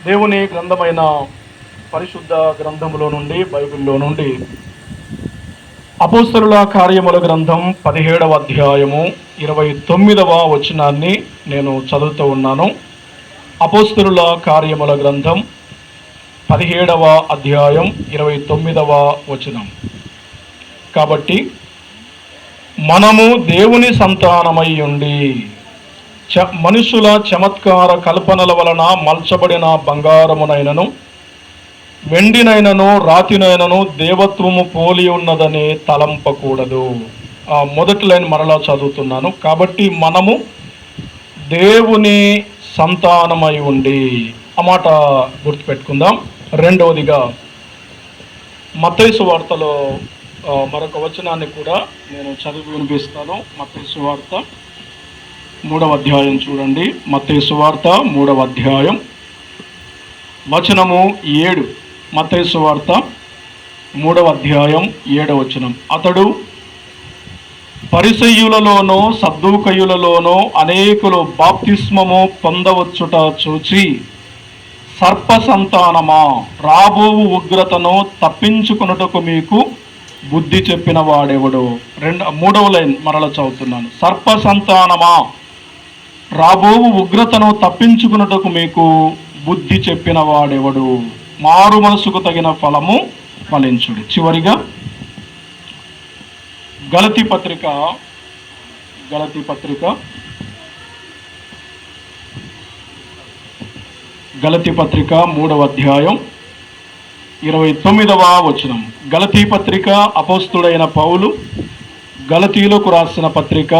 దేవుని గ్రంథమైన పరిశుద్ధ గ్రంథములో నుండి, బైబిల్లో నుండి అపోస్తలుల కార్యముల గ్రంథం 17వ అధ్యాయము 29వ వచనాన్ని నేను చదువుతూ ఉన్నాను. అపోస్తలుల కార్యముల గ్రంథం 17వ అధ్యాయం 29వ వచనం. కాబట్టి మనము దేవుని సంతానమై ఉండి మనుషుల చమత్కార కల్పనల వలన మల్చబడిన బంగారమునైనను వెండినైనను రాతినైనను దేవత్వము పోలి ఉన్నదని తలంపకూడదు. మొదటి లైన్ మరలా చదువుతున్నాను. కాబట్టి మనము దేవుని సంతానమై ఉండి, ఆ మాట గుర్తుపెట్టుకుందాం. రెండవదిగా మత్తయి సువార్తలో మరొక వచనాన్ని కూడా నేను చదివి వినిపిస్తాను. మత్తయి సువార్త 3వ అధ్యాయం చూడండి. మత్తయి సువార్త 3వ అధ్యాయం వచనము 7. మత్తయి సువార్త 3వ అధ్యాయం 7వ వచనం. అతడు పరిసయ్యులలోనూ సద్దూకయ్యులలోనూ అనేకులు బాప్తిస్మము పొందవచ్చుట చూచి, సర్ప సంతానమా, రాబోవు ఉగ్రతను తప్పించుకొనుటకు మీకు బుద్ధి చెప్పిన వాడెవడు. 3వ లైన్ మరల చదువుతున్నాను. సర్ప సంతానమా, రాబోవు ఉగ్రతను తప్పించుకున్నటకు మీకు బుద్ధి చెప్పిన వాడెవడు. మారు మనసుకు తగిన ఫలము ఫలించుడి. చివరిగా గలతీ పత్రిక 3వ అధ్యాయం 29వ వచనం. గలతీ పత్రిక అపోస్తుడైన పౌలు గలతీలకు రాసిన పత్రిక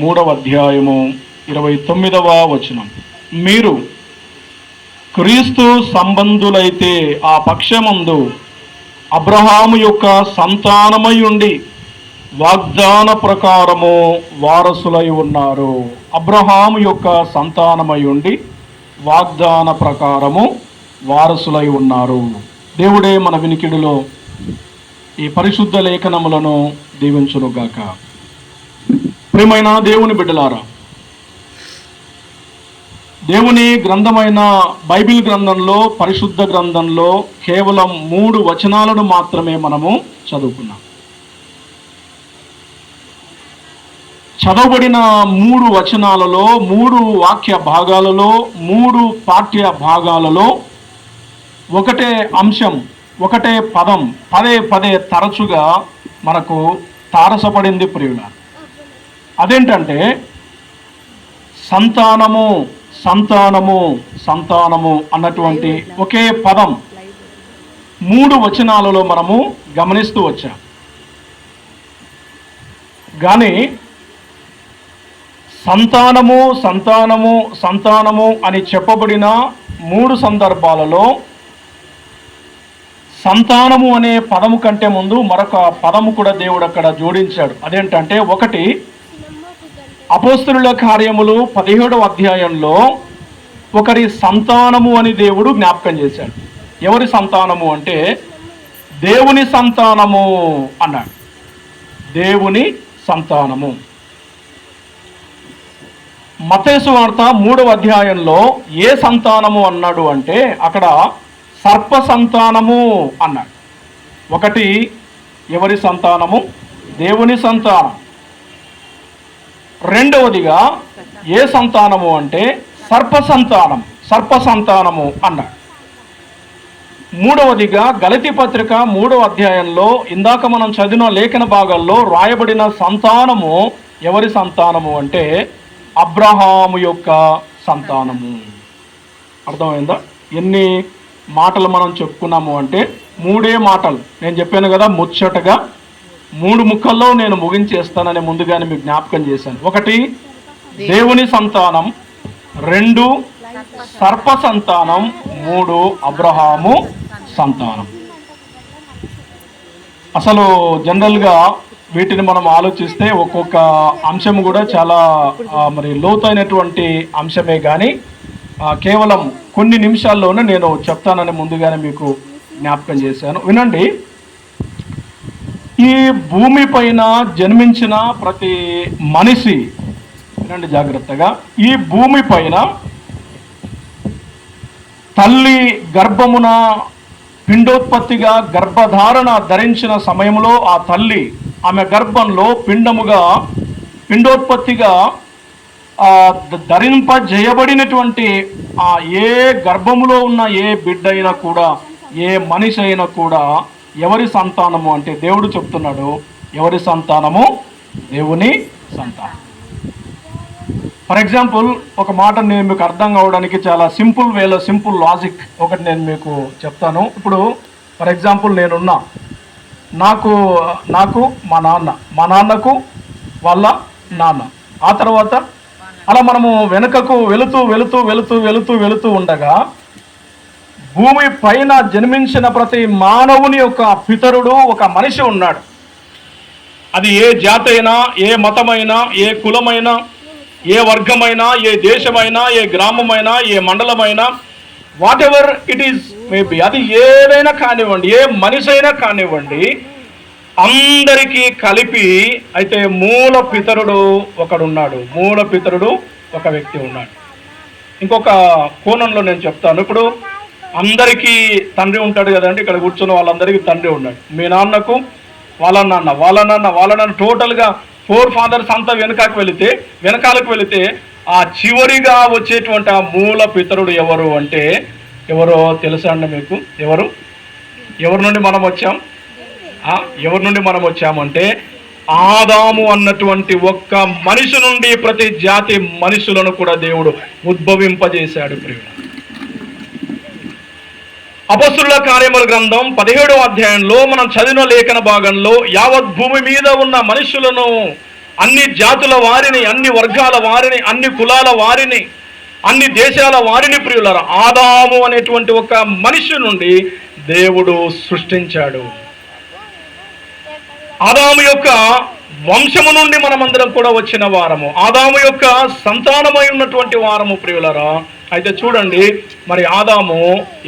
3వ అధ్యాయము 29వ వచనం. మీరు క్రీస్తు సంబంధులైతే ఆ పక్షమందు అబ్రహాము యొక్క సంతానమై ఉండి వాగ్దాన ప్రకారము వారసులై ఉన్నారు. అబ్రహాము యొక్క సంతానమై ఉండి వాగ్దాన ప్రకారము వారసులై ఉన్నారు. దేవుడే మన వినికిడిలో ఈ పరిశుద్ధ లేఖనములను దీవించునుగాక. ప్రియమైన దేవుని బిడ్డలారా, దేవుని గ్రంథమైన బైబిల్ గ్రంథంలో, పరిశుద్ధ గ్రంథంలో కేవలం 3 వచనాలను మాత్రమే మనము చదువుకున్నాం. చదవబడిన 3 వచనాలలో, 3 వాక్య భాగాలలో, 3 పాఠ్య భాగాలలో ఒకటే అంశం, ఒకటే పదం పదే పదే తరచుగా మనకు తారసపడింది ప్రియుల. అదేంటంటే సంతానము, సంతానము, సంతానము అన్నటువంటి ఒకే పదం 3 వచనాలలో మనము గమనిస్తూ వచ్చాం. కానీ సంతానము, సంతానము, సంతానము అని చెప్పబడిన 3 సందర్భాలలో సంతానము అనే పదము కంటే ముందు మరొక పదము కూడా దేవుడు అక్కడ జోడించాడు. అదేంటంటే, ఒకటి అపోస్తలుల కార్యములు 17వ అధ్యాయంలో ఒకరి సంతానము అని దేవుడు జ్ఞాపకం చేశాడు. ఎవరి సంతానము అంటే దేవుని సంతానము అన్నాడు. దేవుని సంతానము. మత్తయి సువార్త 3వ అధ్యాయంలో ఏ సంతానము అన్నాడు అంటే అక్కడ సర్ప సంతానము అన్నాడు. ఒకటి ఎవరి సంతానము? దేవుని సంతానం. రెండవదిగా ఏ సంతానము అంటే సర్ప సంతానం, సర్ప సంతానము అన్నాడు. మూడవదిగా గలతీ పత్రిక 3వ అధ్యాయంలో ఇందాక మనం చదివిన లేఖన భాగాల్లో రాయబడిన సంతానము ఎవరి సంతానము అంటే అబ్రహాము యొక్క సంతానము. అర్థమైందా? ఎన్ని మాటలు మనం చెప్పుకున్నాము అంటే 3 మాటలు. నేను చెప్పాను కదా, ముచ్చటగా 3 ముక్కల్లో నేను ముగించేస్తానని ముందుగానే మీకు జ్ఞాపకం చేశాను. ఒకటి దేవుని సంతానం, 2 సర్ప సంతానం, 3 అబ్రహాము సంతానం. అసలు జనరల్గా వీటిని మనం ఆలోచిస్తే ఒక్కొక్క అంశం కూడా చాలా లోతైనటువంటి అంశమే, కానీ కేవలం కొన్ని నిమిషాల్లోనే నేను చెప్తానని ముందుగానే మీకు జ్ఞాపకం చేశాను. వినండి. ఈ భూమి పైన జన్మించిన ప్రతి మనిషి, వినండి జాగ్రత్తగా, ఈ భూమి పైన తల్లి గర్భమున పిండోత్పత్తిగా గర్భధారణ ధరించిన సమయంలో ఆ తల్లి ఆమె గర్భంలో పిండోత్పత్తిగా ధరింపజేయబడినటువంటి ఆ ఏ గర్భములో ఉన్న ఏ బిడ్డ అయినా కూడా, ఏ మనిషి అయినా కూడా ఎవరి సంతానము అంటే దేవుడు చెప్తున్నాడు, ఎవరి సంతానము? దేవుని సంతానం. ఫర్ ఎగ్జాంపుల్ ఒక మాట నేను మీకు అర్థం కావడానికి చాలా సింపుల్ వేలో, సింపుల్ లాజిక్ ఒకటి నేను మీకు చెప్తాను. ఇప్పుడు ఫర్ ఎగ్జాంపుల్ నేనున్నా, నాకు మా నాన్నకు వాళ్ళ నాన్న, ఆ తర్వాత అలా మనము వెనుకకు వెళుతూ ఉండగా భూమి పైన జన్మించిన ప్రతి మానవుని యొక్క పితరుడు ఒక మనిషి ఉన్నాడు. అది ఏ జాతి అయినా, ఏ మతమైనా, ఏ కులమైనా, ఏ వర్గమైనా, ఏ దేశమైనా, ఏ గ్రామమైనా, ఏ మండలమైనా, whatever it is maybe, అది ఏదైనా కానివ్వండి, ఏ మనిషి అయినా కానివ్వండి, అందరికీ కలిపి అయితే మూల పితరుడు ఒకడున్నాడు. మూల పితరుడు ఒక వ్యక్తి ఉన్నాడు. ఇంకొక కోణంలో నేను చెప్తాను. ఇప్పుడు అందరికీ తండ్రి ఉంటాడు కదండి, ఇక్కడ కూర్చున్న వాళ్ళందరికీ తండ్రి ఉన్నాడు. మీ నాన్నకు వాళ్ళ నాన్న టోటల్గా 4 ఫాదర్స్ అంతా వెనకాలకు వెళితే ఆ చివరిగా వచ్చేటువంటి ఆ మూల పితరుడు ఎవరు అంటే ఎవరో తెలుసా అండి మీకు? ఎవరి నుండి మనం వచ్చాం? ఎవరి నుండి మనం వచ్చామంటే ఆదాము అన్నటువంటి ఒక్క మనిషి నుండి ప్రతి జాతి మనుషులను కూడా దేవుడు ఉద్భవింపజేశాడు. ప్రియుడు, అపొస్తలుల కార్యముల గ్రంథం 17వ అధ్యాయంలో మనం చదివిన లేఖన భాగంలో యావత్ భూమి మీద ఉన్న మనుషులను, అన్ని జాతుల వారిని, అన్ని వర్గాల వారిని, అన్ని కులాల వారిని, అన్ని దేశాల వారిని ప్రియులారా ఆదాము అనేటువంటి ఒక మనిషి నుండి దేవుడు సృష్టించాడు. ఆదాము యొక్క వంశము నుండి మనమందరం కూడా వచ్చిన వారము, ఆదాము యొక్క సంతానమై ఉన్నటువంటి వారము ప్రియులరా. అయితే చూడండి, మరి ఆదాము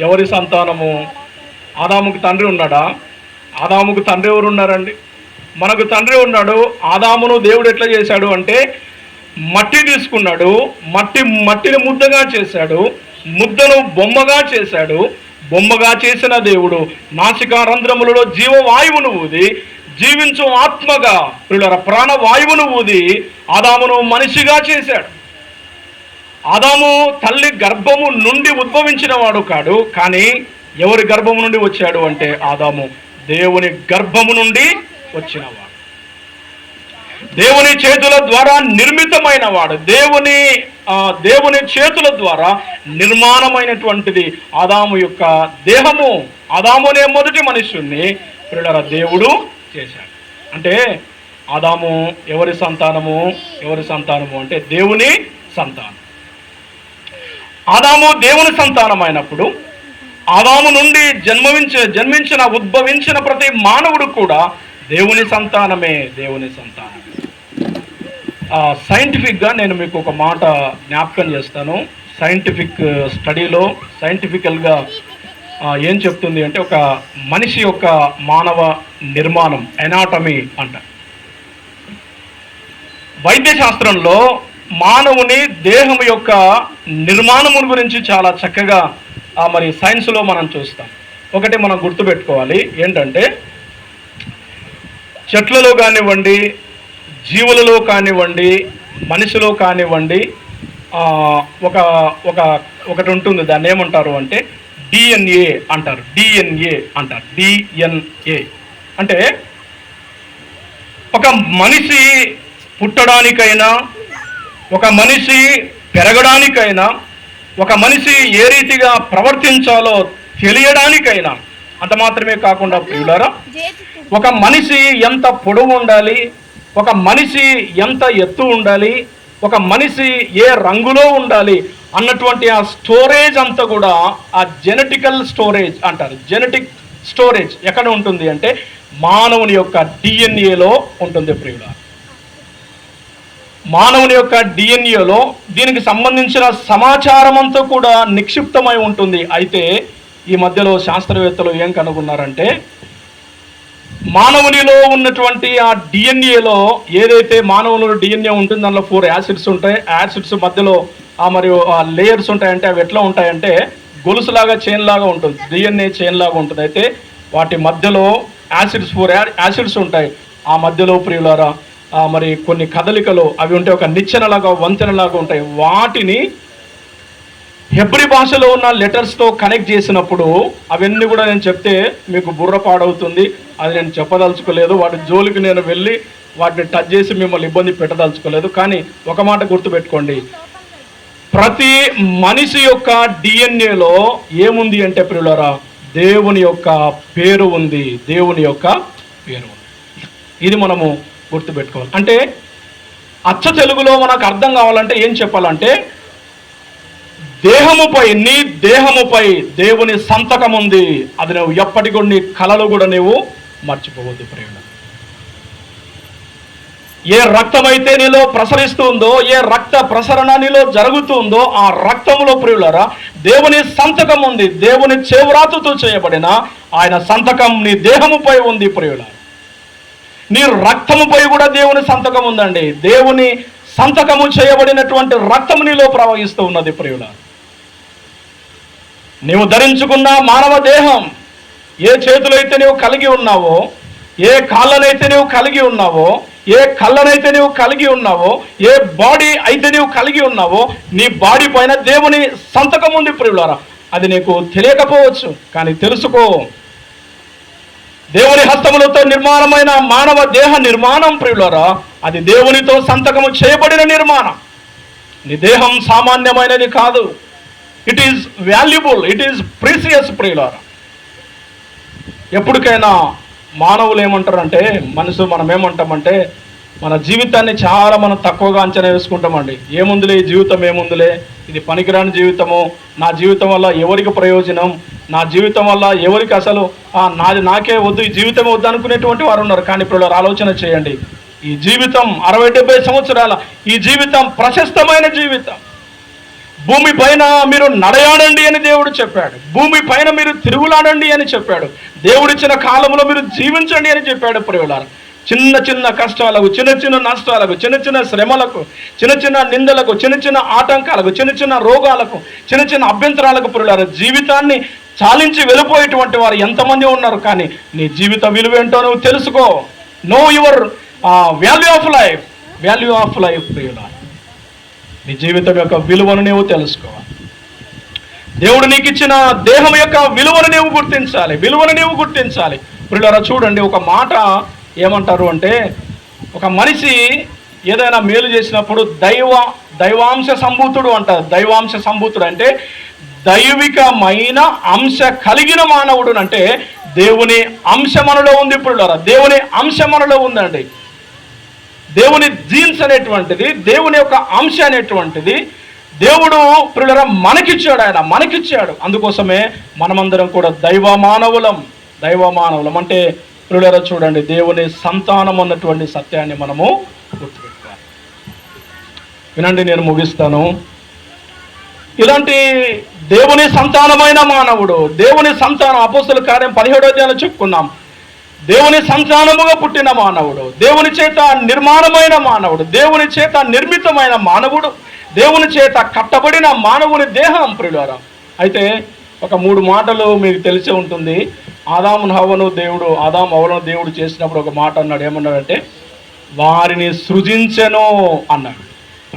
ఎవరి సంతానము? ఆదాముకు తండ్రి ఉన్నాడా? ఆదాముకు తండ్రి ఎవరు ఉన్నారండి? మనకు తండ్రి ఉన్నాడు. ఆదామును దేవుడు ఎట్లా చేశాడు అంటే మట్టి తీసుకున్నాడు, మట్టిని ముద్దగా చేశాడు, ముద్దను బొమ్మగా చేశాడు. బొమ్మగా చేసిన దేవుడు నాసికా రంధ్రములలో జీవవాయువును ఊది, జీవించు ఆత్మగా ప్రియులారా ప్రాణవాయువును ఊది ఆదామును మనిషిగా చేశాడు. ఆదాము తల్లి గర్భము నుండి ఉద్భవించిన వాడు కాడు, కానీ ఎవరి గర్భము నుండి వచ్చాడు అంటే ఆదాము దేవుని గర్భము నుండి వచ్చినవాడు, దేవుని చేతుల ద్వారా నిర్మితమైన వాడు, దేవుని చేతుల ద్వారా నిర్మాణమైనటువంటిది ఆదాము యొక్క దేహము. ఆదాము అనే మొదటి మనుషుణ్ణి ప్రియులారా దేవుడు చేశాడు. అంటే ఆదాము ఎవరి సంతానము? అంటే దేవుని సంతానం. ఆదాము దేవుని సంతానం అయినప్పుడు ఆదాము నుండి ఉద్భవించిన ప్రతి మానవుడు కూడా దేవుని సంతానమే. సైంటిఫిక్గా నేను మీకు ఒక మాట జ్ఞాపకం చేస్తాను. సైంటిఫిక్ స్టడీలో సైంటిఫికల్గా ఏం చెప్తుంది అంటే ఒక మనిషి యొక్క మానవ నిర్మాణం, ఎనాటమీ అంట. వైద్య శాస్త్రంలో మానవుని దేహం యొక్క నిర్మాణము గురించి చాలా చక్కగా మరి సైన్స్లో మనం చూస్తాం. ఒకటి మనం గుర్తుపెట్టుకోవాలి ఏంటంటే చెట్లలో కానివ్వండి, జీవులలో కానివ్వండి, మనిషిలో కానివ్వండి ఒకటి ఉంటుంది. దాన్ని ఏమంటారు అంటే డిఎన్ఏ అంటారు. డిఎన్ఏ అంటే ఒక మనిషి పుట్టడానికైనా, ఒక మనిషి పెరగడానికైనా, ఒక మనిషి ఏ రీతిగా ప్రవర్తించాలో తెలియడానికైనా, అంత మాత్రమే కాకుండా ప్రియులారా ఒక మనిషి ఎంత పొడవు ఉండాలి, ఒక మనిషి ఎంత ఎత్తు ఉండాలి, ఒక మనిషి ఏ రంగులో ఉండాలి అన్నటువంటి ఆ స్టోరేజ్ అంతా కూడా ఆ జెనెటికల్ స్టోరేజ్ అంటారు. జెనెటిక్ స్టోరేజ్ ఎక్కడ ఉంటుంది అంటే మానవుని యొక్క డిఎన్ఏలో ఉంటుంది ప్రియుల. మానవుని యొక్క డిఎన్ఏలో దీనికి సంబంధించిన సమాచారం అంతా కూడా నిక్షిప్తమై ఉంటుంది. అయితే ఈ మధ్యలో శాస్త్రవేత్తలు ఏం కనుగొన్నారంటే మానవునిలో ఉన్నటువంటి ఆ డిఎన్ఏలో ఏదైతే మానవునిలో డిఎన్ఏ ఉంటుంది దానిలో 4 యాసిడ్స్ ఉంటాయి. యాసిడ్స్ మధ్యలో మరియు లేయర్స్ ఉంటాయంటే అవి ఎట్లా ఉంటాయంటే గొలుసులాగా చైన్ లాగా ఉంటుంది, DNA చైన్ లాగా ఉంటుంది. అయితే వాటి మధ్యలో యాసిడ్స్ ఉంటాయి. ఆ మధ్యలో ప్రియులారా మరి కొన్ని కదలికలు అవి ఉంటే ఒక నిచ్చెనలాగా వంతెనలాగా ఉంటాయి. వాటిని హెబ్రీ భాషలో ఉన్న లెటర్స్తో కనెక్ట్ చేసినప్పుడు అవన్నీ కూడా నేను చెప్తే మీకు బుర్ర పాడవుతుంది. అది నేను చెప్పదలుచుకోలేదు. వాటి జోలికి నేను వెళ్ళి వాటిని టచ్ చేసి మిమ్మల్ని ఇబ్బంది పెట్టదలుచుకోలేదు. కానీ ఒక మాట గుర్తుపెట్టుకోండి, ప్రతి మనిషి యొక్క DNAలో ఏముంది అంటే ప్రియులారా, దేవుని యొక్క పేరు ఉంది. దేవుని యొక్క పేరు ఉంది. ఇది మనము గుర్తుపెట్టుకోవాలి. అంటే అచ్చ తెలుగులో మనకు అర్థం కావాలంటే ఏం చెప్పాలంటే, నీ దేహముపై దేవుని సంతకం ఉంది. అది నువ్వు ఎప్పటికీ నీ కలలు కూడా నువ్వు మర్చిపోవద్దు ప్రియుల. ఏ రక్తమైతే నీలో ప్రసరిస్తుందో, ఏ రక్త ప్రసరణ నీలో జరుగుతుందో ఆ రక్తములో ప్రియులరా దేవుని సంతకం ఉంది. దేవుని చేవ్రాతతో చేయబడిన ఆయన సంతకం నీ దేహముపై ఉంది ప్రియుల. నీ రక్తముపై కూడా దేవుని సంతకం ఉందండి. దేవుని సంతకము చేయబడినటువంటి రక్తము నీలో ప్రవహిస్తూ ఉన్నది ప్రియుల. నీవు ధరించుకున్న మానవ దేహం, ఏ చేతులైతే నీవు కలిగి ఉన్నావో, ఏ కాళ్ళనైతే నీవు కలిగి ఉన్నావో, ఏ కళ్ళనైతే నీవు కలిగి ఉన్నావో, ఏ బాడీ అయితే నీవు కలిగి ఉన్నావో, నీ బాడీ పైన దేవుని సంతకం ఉంది ప్రియులారా. అది నీకు తెలియకపోవచ్చు, కానీ తెలుసుకో. దేవుని హస్తములతో నిర్మాణమైన మానవ దేహ నిర్మాణం ప్రియులారా, అది దేవునితో సంతకము చేయబడిన నిర్మాణం. నీ దేహం సామాన్యమైనది కాదు. It is valuable, it is precious ప్రియులారా. ఎప్పటికైనా మానవులు ఏమంటారంటే, మనం ఏమంటామంటే, మన జీవితాన్ని చాలా మనం తక్కువగా అంచనా వేసుకుంటామండి. ఏముందులే ఈ జీవితం, ఏముందులే ఇది పనికిరాని జీవితము, నా జీవితం వల్ల ఎవరికి ప్రయోజనం, నా జీవితం వల్ల ఎవరికి అసలు నాకే వద్దు, ఈ జీవితం వద్దు అనుకునేటువంటి వారు ఉన్నారు. కానీ ఇప్పుడు ఆలోచన చేయండి, ఈ జీవితం 60-70 సంవత్సరాల ఈ జీవితం ప్రశస్తమైన జీవితం. భూమి పైన మీరు నడయాడండి అని దేవుడు చెప్పాడు. భూమి పైన మీరు తిరుగులాడండి అని చెప్పాడు. దేవుడిచ్చిన కాలంలో మీరు జీవించండి అని చెప్పాడు ప్రియులారా. చిన్న చిన్న కష్టాలకు, చిన్న చిన్న నష్టాలకు, చిన్న చిన్న శ్రమలకు, చిన్న చిన్న నిందలకు, చిన్న చిన్న ఆటంకాలకు, చిన్న చిన్న రోగాలకు, చిన్న చిన్న అభ్యంతరాలకు ప్రియులారా జీవితాన్ని చాలించి వెళ్ళిపోయేటువంటి వారు ఎంతమంది ఉన్నారు. కానీ నీ జీవిత విలువ ఏంటో నువ్వు తెలుసుకో. Know your value of life ప్రియులారా. నీ జీవితం యొక్క విలువను నీవు తెలుసుకోవాలి. దేవుడు నీకు ఇచ్చిన దేహం యొక్క విలువను నీవు గుర్తించాలి. ప్రియులారా చూడండి, ఒక మాట ఏమంటారు అంటే, ఒక మనిషి ఏదైనా మేలు చేసినప్పుడు దైవాంశ సంభూతుడు అంటారు. దైవాంశ సంభూతుడు అంటే దైవికమైన అంశ కలిగిన మానవుడు. అంటే దేవుని అంశ మనలో ఉంది ప్రియులారా. దేవుని అంశ మనలో ఉందండి. దేవుని జీన్స్ అనేటువంటిది, దేవుని యొక్క అంశ అనేటువంటిది దేవుడు ప్రియులారా మనకిచ్చాడు. అందుకోసమే మనమందరం కూడా దైవ మానవులం అంటే ప్రియులారా చూడండి, దేవుని సంతానం అన్నటువంటి సత్యాన్ని మనము గుర్తుపెట్టుకోవాలి. వినండి, నేను ముగిస్తాను. ఇలాంటి దేవుని సంతానమైన మానవుడు, దేవుని సంతానం అపోస్తలుల కార్యం 17వ అధ్యాయంలో చెప్పుకున్నాం. దేవుని సంతానముగా పుట్టిన మానవుడు, దేవుని చేత నిర్మాణమైన మానవుడు, దేవుని చేత నిర్మితమైన మానవుడు, దేవుని చేత కట్టబడిన మానవుని దేహం ప్రియులారా. అయితే ఒక 3 మాటలు మీకు తెలిసే ఉంటుంది. ఆదాము హవ్వను దేవుడు చేసినప్పుడు ఒక మాట అన్నాడు. ఏమన్నాడంటే, వారిని సృజించెను అన్నాడు.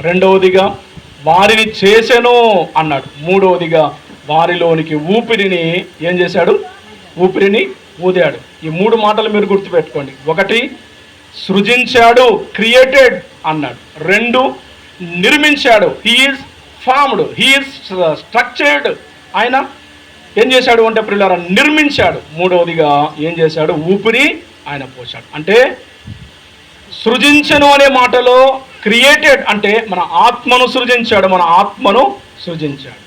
రెండవదిగా వారిని చేసెను అన్నాడు. మూడవదిగా వారిలోనికి ఊపిరిని ఏం చేశాడు? ఊపిరిని ఊదాడు. ఈ 3 మాటలు మీరు గుర్తుపెట్టుకోండి. 1 సృజించాడు, క్రియేటెడ్ అన్నాడు. 2 నిర్మించాడు, హీఈస్ ఫార్మ్డ్, హీఈస్ స్ట్రక్చర్డ్. ఆయన ఏం చేశాడు అంటే ప్రియులారా నిర్మించాడు. మూడవదిగా ఏం చేశాడు? ఊపిరి ఆయన పోశాడు. అంటే సృజించను అనే మాటలో క్రియేటెడ్ అంటే మన ఆత్మను సృజించాడు.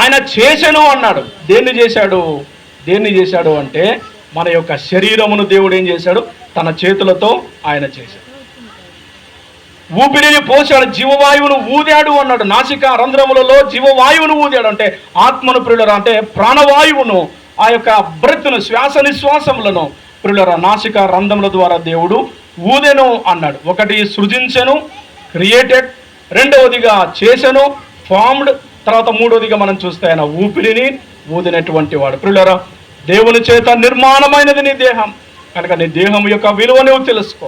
ఆయన చేసెను అన్నాడు. దేన్ని చేశాడు అంటే మన యొక్క శరీరమును దేవుడు ఏం చేశాడు? తన చేతులతో ఆయన చేశాడు. ఊపిరిని పోశాడు, జీవవాయువును ఊదాడు అన్నాడు. నాసికా రంధ్రములలో జీవవాయువును ఊదాడు అంటే ఆత్మను ప్రియులరా, అంటే ప్రాణవాయువును, ఆ యొక్క బ్రెత్ను, శ్వాస నిశ్వాసములను ప్రియులరా నాసికా రంధ్రముల ద్వారా దేవుడు ఊదెను అన్నాడు. 1 సృజించెను, క్రియేటెడ్. రెండవదిగా చేసెను, ఫార్మ్డ్. తర్వాత మూడోదిగా మనం చూస్తే ఆయన ఊపిరిని ఊదినటువంటి వాడు. ప్రియులారా, దేవుని చేత నిర్మాణమైనది నీ దేహం కనుక నీ దేహం యొక్క విలువ నువ్వు తెలుసుకో,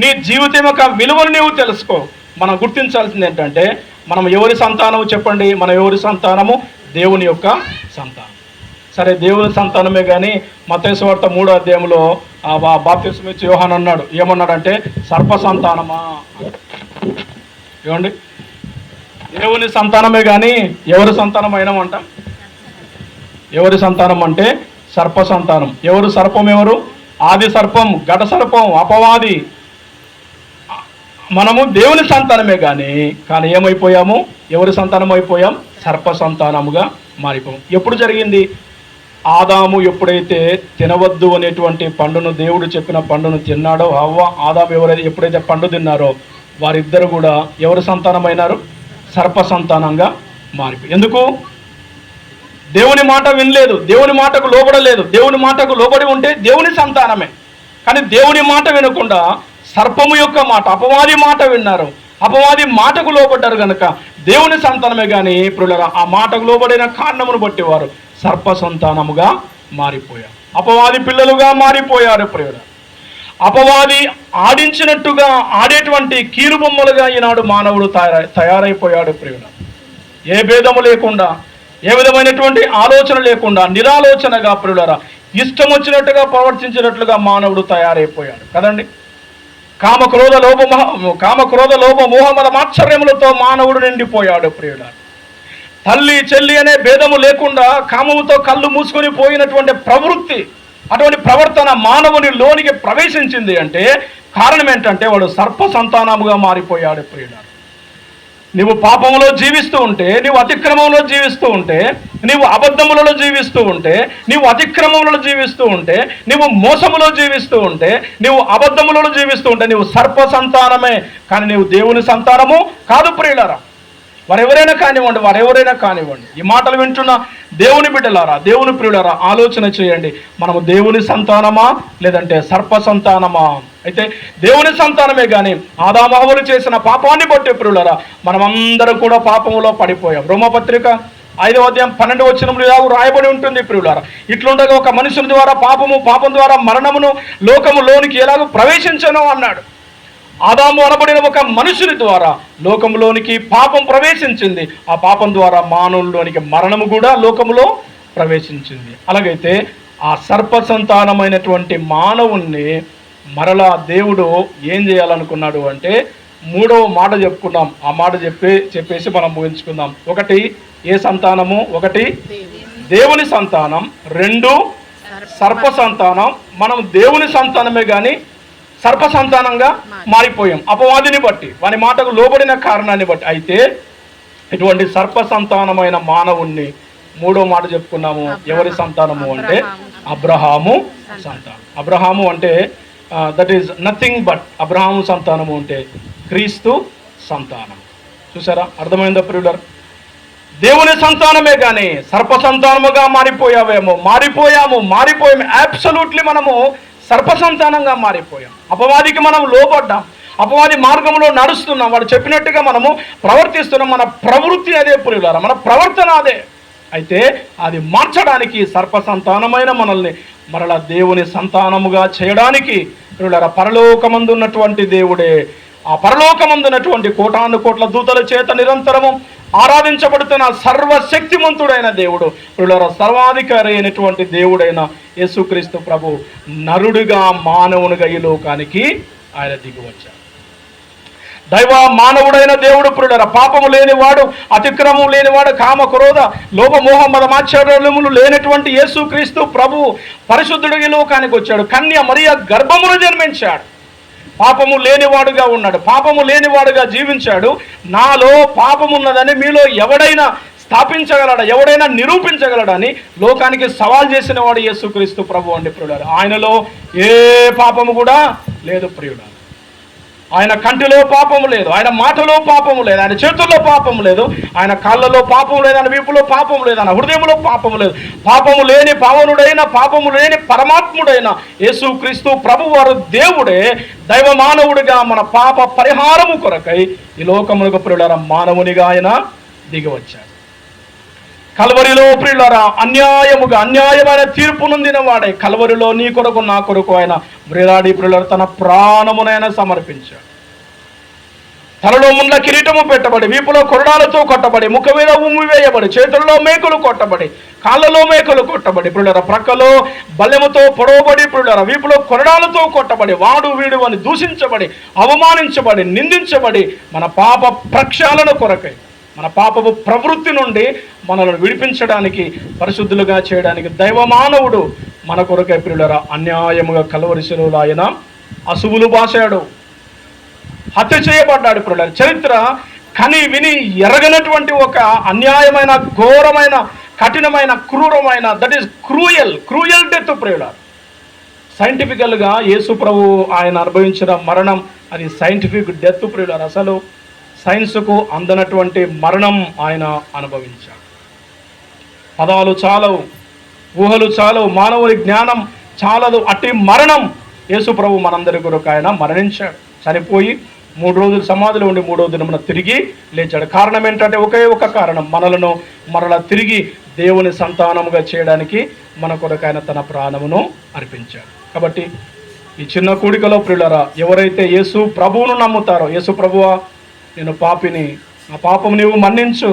నీ జీవితం యొక్క విలువను నువ్వు తెలుసుకో. మనం గుర్తించాల్సింది ఏంటంటే మనం ఎవరి సంతానము చెప్పండి? మన ఎవరి సంతానము? దేవుని యొక్క సంతానం. సరే, దేవుని సంతానమే కానీ మత్తయి సువార్త 3వ అధ్యాయంలో బాప్తిస్మం ఇచ్చే యోహాను అన్నాడు, ఏమన్నాడంటే సర్ప సంతానమా. ఏమండి, దేవుని సంతానమే కానీ ఎవరి సంతానం అయినామంట? ఎవరి సంతానం అంటే సర్ప సంతానం. ఎవరు సర్పం? ఎవరు? ఆది సర్పం, ఘట సర్పం, అపవాది. మనము దేవుని సంతానమే కానీ ఏమైపోయాము? ఎవరి సంతానం అయిపోయాం? సర్ప సంతానముగా మారిపోయాం. ఎప్పుడు జరిగింది? ఆదాము ఎప్పుడైతే తినవద్దు అనేటువంటి పండును, దేవుడు చెప్పిన పండును తిన్నాడో, హవ్వ ఆదాము ఎప్పుడైతే పండు తిన్నారో వారిద్దరు కూడా ఎవరి సంతానమైనారు? సర్ప సంతానంగా మారిపోయి. ఎందుకు? దేవుని మాట వినలేదు, దేవుని మాటకు లోబడలేదు. దేవుని మాటకు లోబడి ఉంటే దేవుని సంతానమే. కానీ దేవుని మాట వినకుండా సర్పము యొక్క మాట, అపవాది మాట విన్నారు. అపవాది మాటకు లోబడ్డారు కనుక దేవుని సంతానమే. కానీ ఇప్పుడు ఆ మాటకు లోబడిన కారణమును బట్టి వారు సర్ప సంతానముగా మారిపోయారు, అపవాది పిల్లలుగా మారిపోయారు. ప్రియుల, అపవాది ఆడించినట్టుగా ఆడేటువంటి కీలుబొమ్మలుగా ఈనాడు మానవుడు తయారైపోయాడు. ప్రియుల, ఏ భేదము లేకుండా, ఏ విధమైనటువంటి ఆలోచన లేకుండా నిరాలోచనగా, ప్రియులరా, ఇష్టం వచ్చినట్టుగా ప్రవర్తించినట్లుగా మానవుడు తయారైపోయాడు కదండి. కామక్రోధ లోభ మోహమద మాత్సర్యములతో మానవుడు నిండిపోయాడు. ప్రియుల, తల్లి చెల్లి అనే భేదము లేకుండా కామముతో కళ్ళు మూసుకొని పోయినటువంటి ప్రవృత్తి, అటువంటి ప్రవర్తన మానవుని లోనికి ప్రవేశించింది అంటే కారణం ఏంటంటే వాడు సర్ప సంతానముగా మారిపోయాడు. ప్రియుల, నీవు పాపములో జీవిస్తూ ఉంటే, నీవు అతిక్రమంలో జీవిస్తూ ఉంటే, నీవు అబద్ధములలో జీవిస్తూ ఉంటే, నీవు అతిక్రమములలో జీవిస్తూ ఉంటే, నీవు మోసములో జీవిస్తూ ఉంటే, నీవు అబద్ధములలో జీవిస్తూ ఉంటే నీవు సర్ప సంతానమే కానీ నీవు దేవుని సంతానము కాదు. ప్రియులారా, వారెవరైనా కానివ్వండి, ఈ మాటలు వింటున్న దేవుని బిడ్డలారా, దేవుని ప్రియులారా, ఆలోచన చేయండి. మనము దేవుని సంతానమా లేదంటే సర్ప సంతానమా? అయితే దేవుని సంతానమే కానీ ఆదాము హవ్వలు చేసిన పాపాన్ని బట్టి ప్రియులారా మనమందరం కూడా పాపములో పడిపోయాం. రోమపత్రిక 5వ అధ్యాయం 12వ వచనంలో రాయబడి ఉంటుంది. ప్రియులారా, ఇట్లుండగా ఒక మనుషుని ద్వారా పాపం ద్వారా మరణమును లోకములోనికి ఎలాగో ప్రవేశించను అన్నాడు. ఆదాము అనబడిన ఒక మనుషుని ద్వారా లోకములోనికి పాపం ప్రవేశించింది. ఆ పాపం ద్వారా మానవుల్లోనికి మరణము కూడా లోకములో ప్రవేశించింది. అలాగైతే ఆ సర్ప సంతానమైనటువంటి మానవుణ్ణి మరలా దేవుడు ఏం చేయాలనుకున్నాడు అంటే 3వ మాట చెప్పుకున్నాం. ఆ మాట చెప్పేసి మనం ముగించుకుందాం. 1 ఏ సంతానము? 1 దేవుని సంతానం, 2 సర్ప సంతానం. మనం దేవుని సంతానమే కానీ సర్ప సంతానంగా మారిపోయాం అపవాదిని బట్టి, వాని మాటకు లోబడిన కారణాన్ని బట్టి. అయితే ఇటువంటి సర్ప సంతానమైన మానవుణ్ణి 3వ మాట చెప్పుకున్నాము. ఎవరి సంతానము అంటే అబ్రహాము సంతానం. అబ్రహాము అంటే that is nothing but, Abraham సంతానము అంటే క్రీస్తు సంతానం. చూసారా, అర్థమైందా ప్రియులర్? దేవుని సంతానమే కానీ సర్ప సంతానముగా మారిపోయాము. అబ్సల్యూట్లీ మనము సర్ప సంతానంగా మారిపోయాం. అపవాదికి మనం లోబడ్డాం, అపవాది మార్గంలో నడుస్తున్నాం, వాడు చెప్పినట్టుగా మనము ప్రవర్తిస్తున్నాం. మన ప్రవృత్తి అదే ప్రియులారా, మన ప్రవర్తన అదే. అయితే అది మార్చడానికి సర్ప సంతానమైన మనల్ని మరలా దేవుని సంతానముగా చేయడానికి ప్రియులారా పరలోకమందు ఉన్నటువంటి దేవుడే, ఆ పరలోకమందున్నటువంటి కోటాను కోట్ల దూతల చేత నిరంతరము ఆరాధించబడుతున్న సర్వశక్తిమంతుడైన దేవుడు, ప్రియులారా సర్వాధికారి అయినటువంటి దేవుడైన యేసుక్రీస్తు ప్రభు నరుడిగా మానవునిగా ఈ లోకానికి ఆయన దిగి వచ్చాడు. దైవ మానవుడైన దేవుడు ప్రియులారా పాపము లేనివాడు, అతిక్రమం లేనివాడు, కామ క్రోధ లోభ మోహ మద మాత్సర్యములు లేనటువంటి యేసుక్రీస్తు ప్రభు పరిశుద్ధుడు ఈ లోకానికి వచ్చాడు. కన్య మరియ గర్భమును జన్మించాడు. పాపము లేనివాడుగా ఉన్నాడు, పాపము లేనివాడుగా జీవించాడు. నాలో పాపమున్నదని మీలో ఎవడైనా స్థాపించగలడా, ఎవడైనా నిరూపించగలడని లోకానికి సవాల్ చేసిన వాడు యేసుక్రీస్తు ప్రభు అండి ప్రియులారా. ఆయనలో ఏ పాపము కూడా లేదు ప్రియులారా. ఆయన కంటిలో పాపము లేదు, ఆయన మాటలో పాపము లేదు, ఆయన చేతుల్లో పాపము లేదు, ఆయన కాళ్ళలో పాపము లేదు, ఆయన వీపులో పాపము లేదు, ఆయన హృదయంలో పాపము లేదు. పాపము లేని పావనుడైన, పాపము లేని పరమాత్ముడైన యేసుక్రీస్తు ప్రభు వారు దేవుడే దైవ మానవుడిగా మన పాప పరిహారము కొరకై ఈ లోకమునకు ప్రియులారా మానవునిగా ఆయన దిగి వచ్చాడు. కల్వరిలో ప్రియులారా అన్యాయమైన తీర్పు నొందిన వాడే కల్వరిలో నీ కొరకు నా కొరకు ఆయన వ్రేలాడి ప్రియులారా తన ప్రాణమునైనా సమర్పించాడు. తలలో ముండ్ల కిరీటము పెట్టబడి, వీపులో కొరడాలతో కొట్టబడి, ముఖ మీద ఉమ్మి వేయబడి, చేతుల్లో మేకులు కొట్టబడి, కాళ్ళలో మేకులు కొట్టబడి ప్రియులారా, ప్రక్కలో బల్లెముతో పొడవబడి ప్రియులారా, వీపులో కొరడాలతో కొట్టబడి, వాడు వీడు అని దూషించబడి, అవమానించబడి, నిందించబడి, మన పాప ప్రక్షాళన కొరకై, మన పాపపు ప్రవృత్తి నుండి మనల్ని విడిపించడానికి, పరిశుద్ధులుగా చేయడానికి దైవమానవుడు మన కొరకై ప్రియులారా అన్యాయముగా కల్వరి శిలువలో ఆయన అసువులు బాసాడు, హత్య చేయబడ్డాడు ప్రియులారా. చరిత్ర కని విని ఎరగనటువంటి ఒక అన్యాయమైన, ఘోరమైన, కఠినమైన, క్రూరమైన, దట్ ఈస్ క్రూయల్ డెత్ ప్రియులారా. సైంటిఫికల్గా యేసు ప్రభు ఆయన అనుభవించిన మరణం అది సైంటిఫిక్ డెత్ ప్రియులారా. అసలు సైన్స్కు అందనటువంటి మరణం ఆయన అనుభవించాడు. పదాలు చాలవు, ఊహలు చాలవు, మానవుని జ్ఞానం చాలదు. అట్టి మరణం యేసు ప్రభు మనందరి కొరకు ఆయన మరణించాడు. చనిపోయి 3 రోజులు సమాధిలో ఉండి 3వ దినమున తిరిగి లేచాడు. కారణం ఏంటంటే ఒకే ఒక కారణం, మనలను మరలా తిరిగి దేవుని సంతానముగా చేయడానికి మన కొరకు ఆయన తన ప్రాణమును అర్పించాడు. కాబట్టి ఈ చిన్న కూడికలో ప్రియులారా, ఎవరైతే యేసు ప్రభువును నమ్ముతారో, యేసు ప్రభువా నేను పాపిని, నా పాపం నీవు మన్నించు,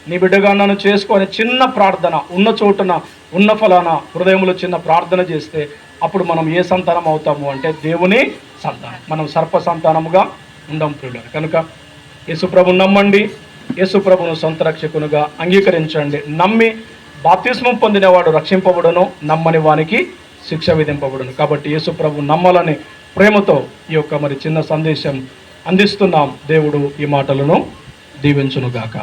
నీ బిడ్డగా నన్ను చేసుకొని చిన్న ప్రార్థన, ఉన్న చోటున ఉన్న ఫలాన హృదయంలో చిన్న ప్రార్థన చేస్తే అప్పుడు మనం ఏ సంతానం అవుతాము అంటే దేవుని సంతానం. మనం సర్ప సంతానముగా ఉండం ప్రియులారా. కనుక యేసుప్రభుని నమ్మండి, యేసుప్రభును సొంత రక్షకునిగా అంగీకరించండి. నమ్మి బాప్తిస్మం పొందినవాడు రక్షింపబడును, నమ్మని వానికి శిక్ష విధింపబడును. కాబట్టి యేసుప్రభు నమ్మాలని ప్రేమతో ఈ యొక్క మరి చిన్న సందేశం అందిస్తున్నాం. దేవుడు ఈ మాటలను దీవించునుగాక.